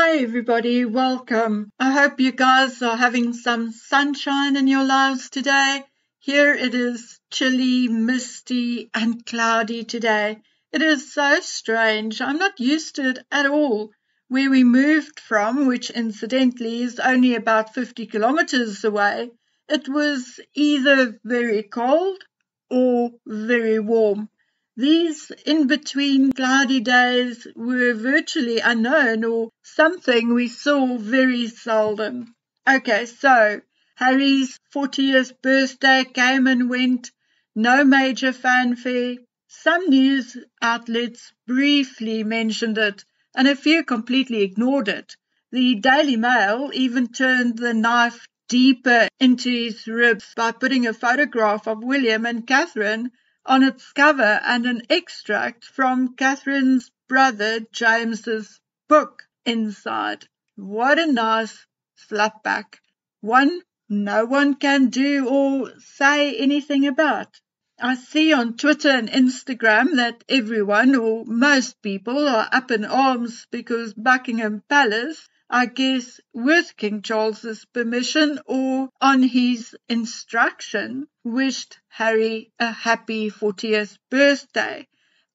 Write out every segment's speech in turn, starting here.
Hi everybody, welcome. I hope you guys are having some sunshine in your lives today. Here it is chilly, misty and cloudy today. It is so strange. I'm not used to it at all. Where we moved from, which incidentally is only about 50 kilometers away, it was either very cold or very warm. These in-between cloudy days were virtually unknown or something we saw very seldom. Okay, so Harry's 40th birthday came and went, no major fanfare. Some news outlets briefly mentioned it, and a few completely ignored it. The Daily Mail even turned the knife deeper into his ribs by putting a photograph of William and Catherine on its cover and an extract from Catherine's brother James's book inside. What a nice slapback. One no one can do or say anything about. I see on Twitter and Instagram that everyone or most people are up in arms because Buckingham Palace, I guess with King Charles's permission or on his instruction, wished Harry a happy 40th birthday,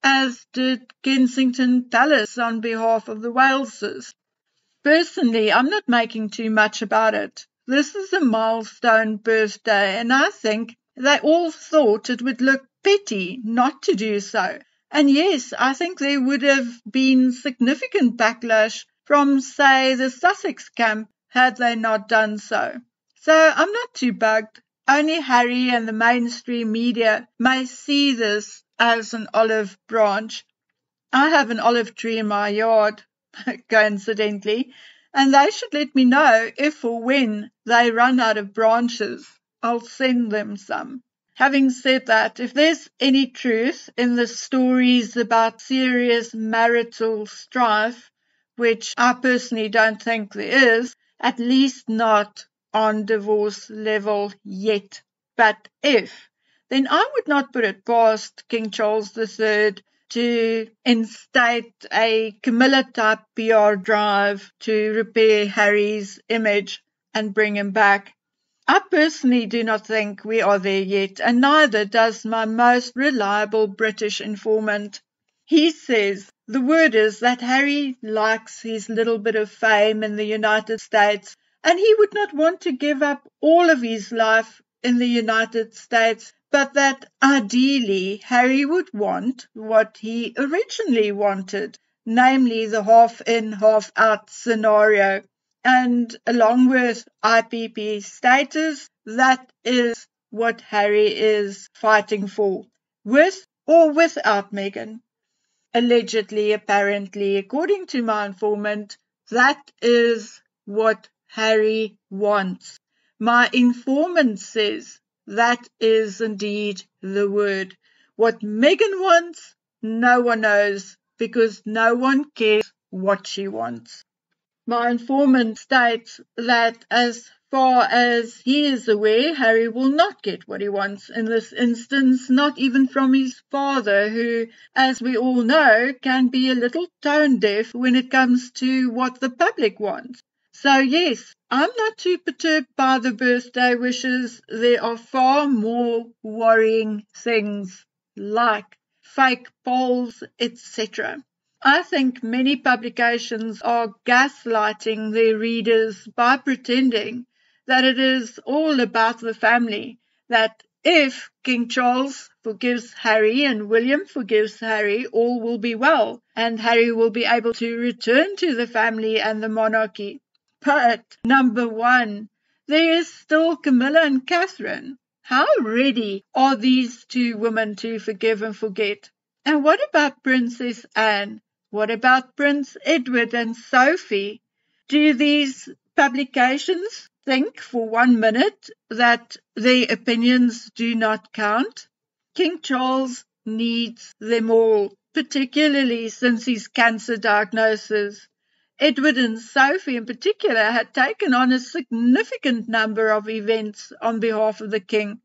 as did Kensington Palace on behalf of the Waleses. Personally, I'm not making too much about it. This is a milestone birthday, and I think they all thought it would look petty not to do so. And yes, I think there would have been significant backlash from, say, the Sussex camp had they not done so. So I'm not too bugged. Only Harry and the mainstream media may see this as an olive branch. I have an olive tree in my yard, coincidentally, and they should let me know if or when they run out of branches. I'll send them some. Having said that, if there's any truth in the stories about serious marital strife, which I personally don't think there is, at least not on divorce level yet. But if, then I would not put it past King Charles III to instate a Camilla-type PR drive to repair Harry's image and bring him back. I personally do not think we are there yet, and neither does my most reliable British informant. He says the word is that Harry likes his little bit of fame in the United States, and he would not want to give up all of his life in the United States, but that ideally Harry would want what he originally wanted, namely the half-in, half-out scenario. And along with IPP status, that is what Harry is fighting for, with or without Meghan. Allegedly, apparently, according to my informant, that is what Harry wants. My informant says that is indeed the word. What Meghan wants, no one knows, because no one cares what she wants. My informant states that as far as he is aware, Harry will not get what he wants in this instance, not even from his father, who, as we all know, can be a little tone-deaf when it comes to what the public wants. So yes, I'm not too perturbed by the birthday wishes. There are far more worrying things like fake polls, etc. I think many publications are gaslighting their readers by pretending that it is all about the family, that if King Charles forgives Harry and William forgives Harry, all will be well, and Harry will be able to return to the family and the monarchy. But, number one, there is still Camilla and Catherine. How ready are these two women to forgive and forget? And what about Princess Anne? What about Prince Edward and Sophie? Do these publications think for 1 minute that their opinions do not count? King Charles needs them all, particularly since his cancer diagnosis. Edward and Sophie in particular had taken on a significant number of events on behalf of the king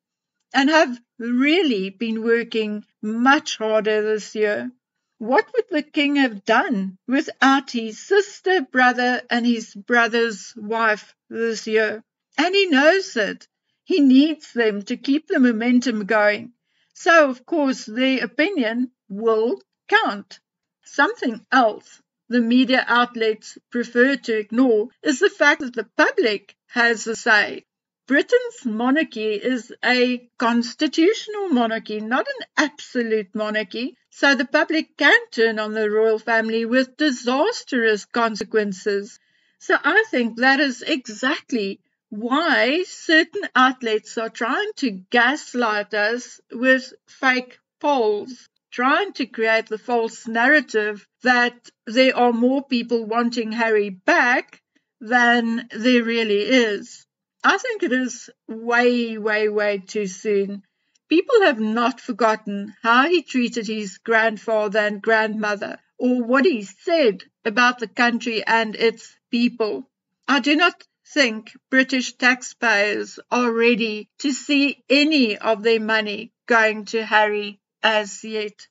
and have really been working much harder this year. What would the king have done without his sister, brother, and his brother's wife this year? And he knows it. He needs them to keep the momentum going. So, of course, their opinion will count. Something else the media outlets prefer to ignore is the fact that the public has a say. Britain's monarchy is a constitutional monarchy, not an absolute monarchy, so the public can turn on the royal family with disastrous consequences. So I think that is exactly why certain outlets are trying to gaslight us with fake polls, trying to create the false narrative that there are more people wanting Harry back than there really is. I think it is way, way, way too soon. People have not forgotten how he treated his grandfather and grandmother, or what he said about the country and its people. I do not think British taxpayers are ready to see any of their money going to Harry as yet.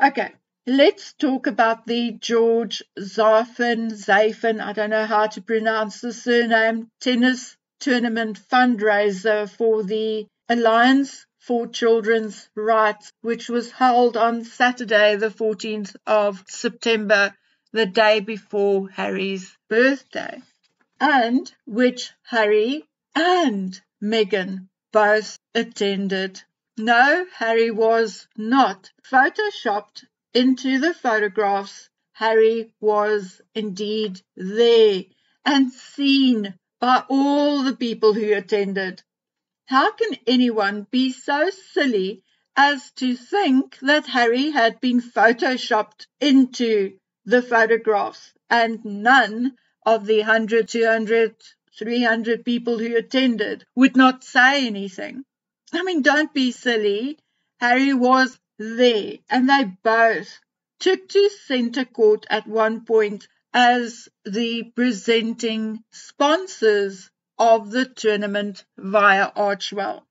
Okay, let's talk about the George Zafin, I don't know how to pronounce the surname, tennis tournament fundraiser for the Alliance for Children's Rights, which was held on Saturday, the 14th of September, the day before Harry's birthday, and which Harry and Meghan both attended. No, Harry was not photoshopped into the photographs. Harry was indeed there and seen by all the people who attended. How can anyone be so silly as to think that Harry had been photoshopped into the photographs and none of the 100, 200, 300 people who attended would not say anything? I mean, don't be silly. Harry was there, and they both took to centre court at one point as the presenting sponsors of the tournament via Archwell.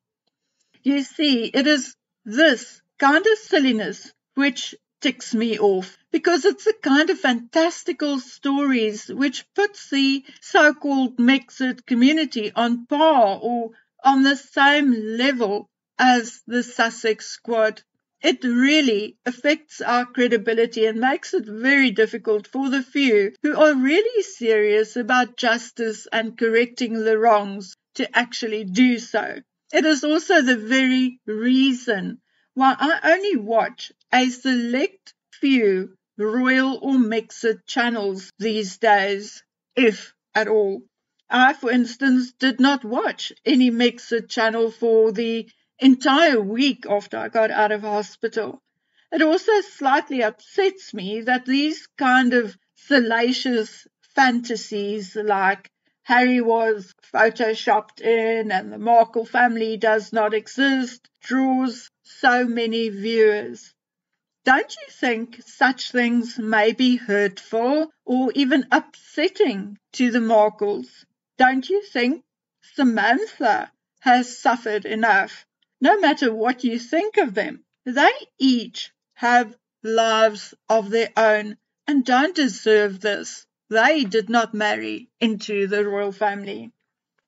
You see, it is this kind of silliness which ticks me off, because it's the kind of fantastical stories which puts the so-called mixed community on par or on the same level as the Sussex squad. It really affects our credibility and makes it very difficult for the few who are really serious about justice and correcting the wrongs to actually do so. It is also the very reason why I only watch a select few royal or mixed channels these days, if at all. I, for instance, did not watch any mixed channel for the entire week after I got out of hospital. It also slightly upsets me that these kind of salacious fantasies like Harry was photoshopped in and the Markle family does not exist draws so many viewers. Don't you think such things may be hurtful or even upsetting to the Markles? Don't you think Samantha has suffered enough? No matter what you think of them, they each have lives of their own and don't deserve this. They did not marry into the royal family.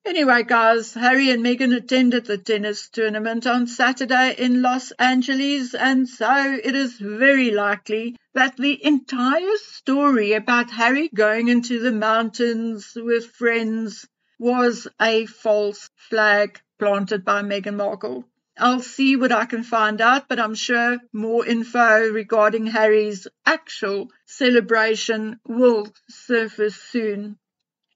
Anyway, guys, Harry and Meghan attended the tennis tournament on Saturday in Los Angeles, and so it is very likely that the entire story about Harry going into the mountains with friends was a false flag planted by Meghan Markle. I'll see what I can find out, but I'm sure more info regarding Harry's actual celebration will surface soon.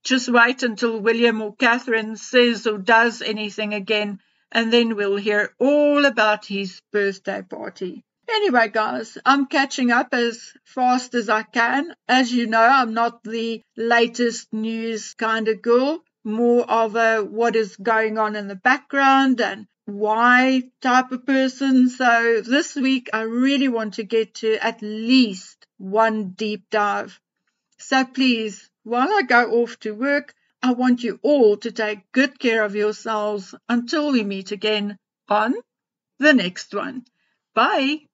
Just wait until William or Catherine says or does anything again, and then we'll hear all about his birthday party. Anyway, guys, I'm catching up as fast as I can. As you know, I'm not the latest news kind of girl, more of a what is going on in the background and why type of person. So this week, I really want to get to at least one deep dive. So please, while I go off to work, I want you all to take good care of yourselves until we meet again on the next one. Bye.